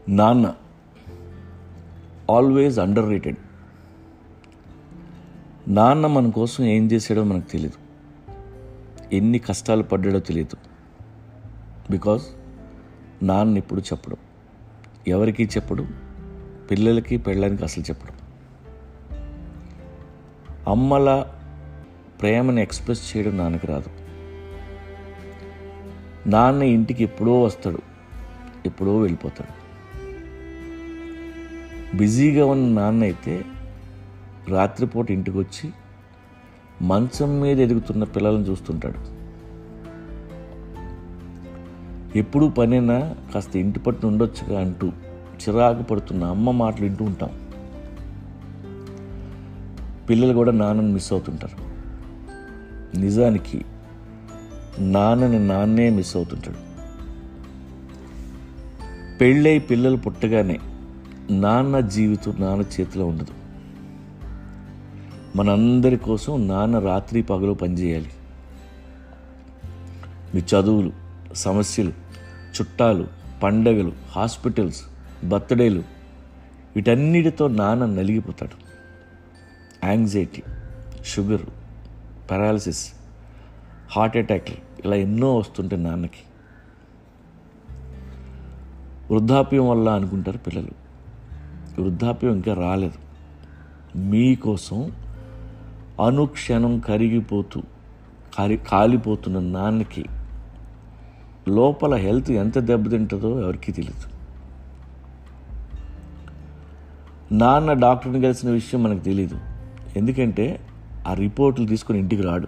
నాన్న always under rated. నాన్న మన కోసం ఏం చేశాడో మనకు తెలియదు, ఎన్ని కష్టాలు పడ్డాడో తెలియదు. బికాజ్ నాన్న ఎప్పుడు చెప్పడు, ఎవరికి చెప్పడు, పిల్లలకి పెళ్ళానికి అసలు చెప్పడు. అమ్మల ప్రేమని ఎక్స్ప్రెస్ చేయడం నాన్నకి రాదు. నాన్న ఇంటికి ఎప్పుడో వస్తాడు, ఎప్పుడో వెళ్ళిపోతాడు. బిజీగా ఉన్న నాన్న అయితే రాత్రిపూట ఇంటికి వచ్చి మంచం మీద ఎదుగుతున్న పిల్లలను చూస్తుంటాడు. ఎప్పుడూ పనైనా కాస్త ఇంటి పట్టున ఉండొచ్చుగా అంటూ చిరాకు పడుతున్న అమ్మ మాటలు వింటూ ఉంటాం. పిల్లలు కూడా నాన్నని మిస్ అవుతుంటారు. నిజానికి నాన్నని నాన్నే మిస్ అవుతుంటాడు. పెళ్ళై పిల్లలు పుట్టగానే నాన్న జీవితం నాన్న చేతిలో ఉండదు. మనందరి కోసం నాన్న రాత్రి పగలు పనిచేయాలి. మీ చదువులు, సమస్యలు, చుట్టాలు, పండగలు, హాస్పిటల్స్, బర్త్డేలు, వీటన్నిటితో నాన్న నలిగిపోతాడు. యాంగ్జైటీ, షుగర్, పారాలిసిస్, హార్ట్ అటాక్లు ఇలా ఎన్నో వస్తుంటాయి నాన్నకి. వృద్ధాప్యం వల్ల అనుకుంటారు పిల్లలు. వృద్ధాప్యం ఇంకా రాలేదు. మీకోసం అనుక్షణం కాలిపోతున్న నాన్నకి లోపల హెల్త్ ఎంత దెబ్బతింటుందో ఎవరికీ తెలియదు. నాన్న డాక్టర్ని కలిసిన విషయం మనకు తెలియదు, ఎందుకంటే ఆ రిపోర్ట్లు తీసుకొని ఇంటికి రాడు.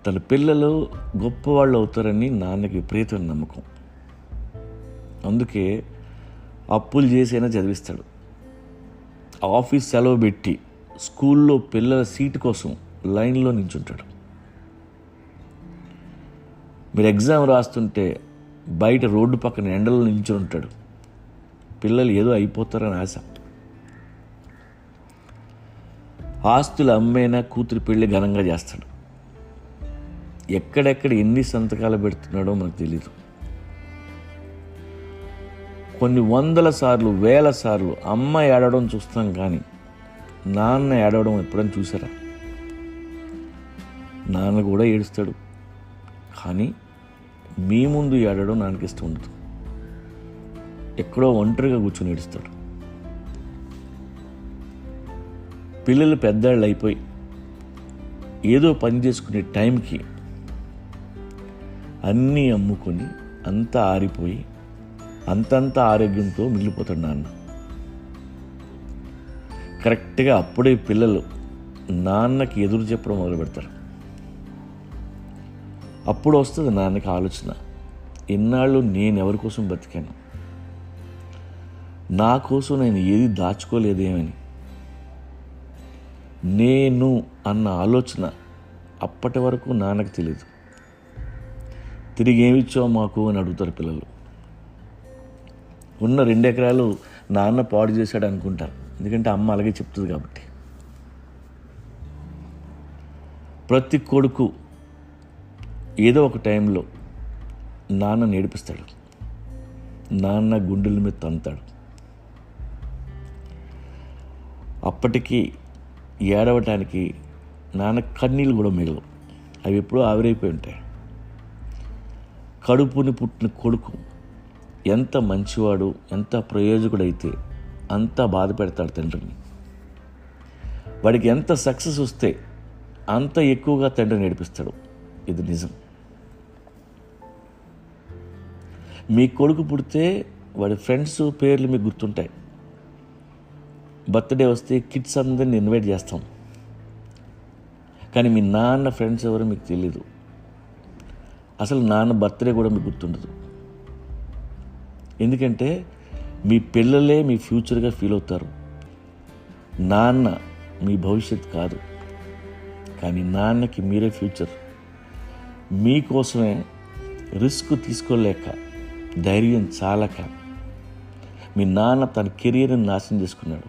తన పిల్లలు గొప్పవాళ్ళు అవుతారని నాన్నకి విపరీతమైన నమ్మకం. అందుకే అప్పులు చేసైనా చదివిస్తాడు. ఆఫీస్ సెలవు పెట్టి స్కూల్లో పిల్లల సీటు కోసం లైన్లో నించుంటాడు. మీరు ఎగ్జామ్ రాస్తుంటే బయట రోడ్డు పక్కన ఎండలో నించుని ఉంటాడు. పిల్లలు ఏదో అయిపోతారని ఆశ. ఆస్తులు అమ్మైనా కూతురి పెళ్ళి ఘనంగా చేస్తాడు. ఎక్కడెక్కడ ఎన్ని సంతకాలు పెడుతున్నాడో మనకు తెలీదు. కొన్ని వందల సార్లు, వేల సార్లు అమ్మ ఏడవడం చూస్తాం, కానీ నాన్న ఏడవడం ఎప్పుడైనా చూసారా? నాన్న కూడా ఏడుస్తాడు, కానీ మీ ముందు ఏడవడం నాన్నకి ఇష్టం ఉండదు. ఎక్కడో ఒంటరిగా కూర్చొని ఏడుస్తాడు. పిల్లలు పెద్దాళ్ళు అయిపోయి ఏదో పని చేసుకునే టైంకి అన్నీ అమ్ముకొని అంతా ఆరిపోయి అంతంత ఆరోగ్యంతో మిగిలిపోతాడు నాన్న. కరెక్ట్గా అప్పుడే పిల్లలు నాన్నకి ఎదురు చెప్పడం మొదలు పెడతారు. అప్పుడు వస్తుంది నాన్నకి ఆలోచన, ఇన్నాళ్ళు నేను ఎవరి కోసం బతికాను, నా కోసం నేను ఏది దాచుకోలేదేమని. నేను అన్న ఆలోచన అప్పటి వరకు నాన్నకు తెలియదు. తిరిగి ఏమిచ్చావు మాకు అని అడుగుతారు పిల్లలు. ఉన్న 2 ఎకరాలు నాన్న పాడు చేశాడు అనుకుంటారు, ఎందుకంటే అమ్మ అలాగే చెప్తుంది కాబట్టి. ప్రతి కొడుకు ఏదో ఒక టైంలో నాన్న నేర్పిస్తాడు, నాన్న గుండెల మీద తంతాడు. అప్పటికి ఏడవటానికి నాన్న కన్నీళ్ళు కూడా మిగలవు, అవి ఎప్పుడూ ఆవిరైపోయి ఉంటాయి. కడుపుని పుట్టిన కొడుకు ఎంత మంచివాడు, ఎంత ప్రయోజకుడైతే అంత బాధ పెడతాడు తండ్రిని. వాడికి ఎంత సక్సెస్ వస్తే అంత ఎక్కువగా తండ్రి నేర్పిస్తాడు. ఇది నిజం. మీ కొడుకు పుడితే వాడి ఫ్రెండ్స్ పేర్లు మీకు గుర్తుంటాయి. బర్త్డే వస్తే కిడ్స్ అందరిని ఇన్వైట్ చేస్తాం, కానీ మీ నాన్న ఫ్రెండ్స్ ఎవరో మీకు తెలీదు. అసలు నాన్న బర్త్డే కూడా మీకు గుర్తుండదు. ఎందుకంటే మీ పిల్లలే మీ ఫ్యూచర్గా ఫీల్ అవుతారు. నాన్న మీ భవిష్యత్ కాదు, కానీ నాన్నకి మీరే ఫ్యూచర్. మీకోసమే రిస్క్ తీసుకోలేక, ధైర్యం చాలక మీ నాన్న తన కెరీర్ని నాశనం చేసుకున్నాడు.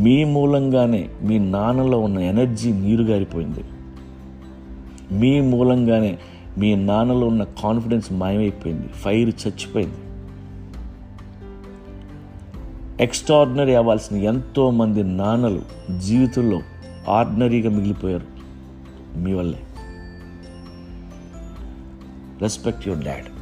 మీ మూలంగానే మీ నాన్నలో ఉన్న ఎనర్జీ నీరుగారిపోయింది. మీ మూలంగానే మీ నాన్నలో ఉన్న కాన్ఫిడెన్స్ మాయమైపోయింది, ఫైర్ చచ్చిపోయింది. ఎక్స్ట్రాడినరీ అవ్వాల్సిన ఎంతోమంది నాన్నలు జీవితంలో ఆర్డినరీగా మిగిలిపోయారు మీ వల్లే. Respect your dad.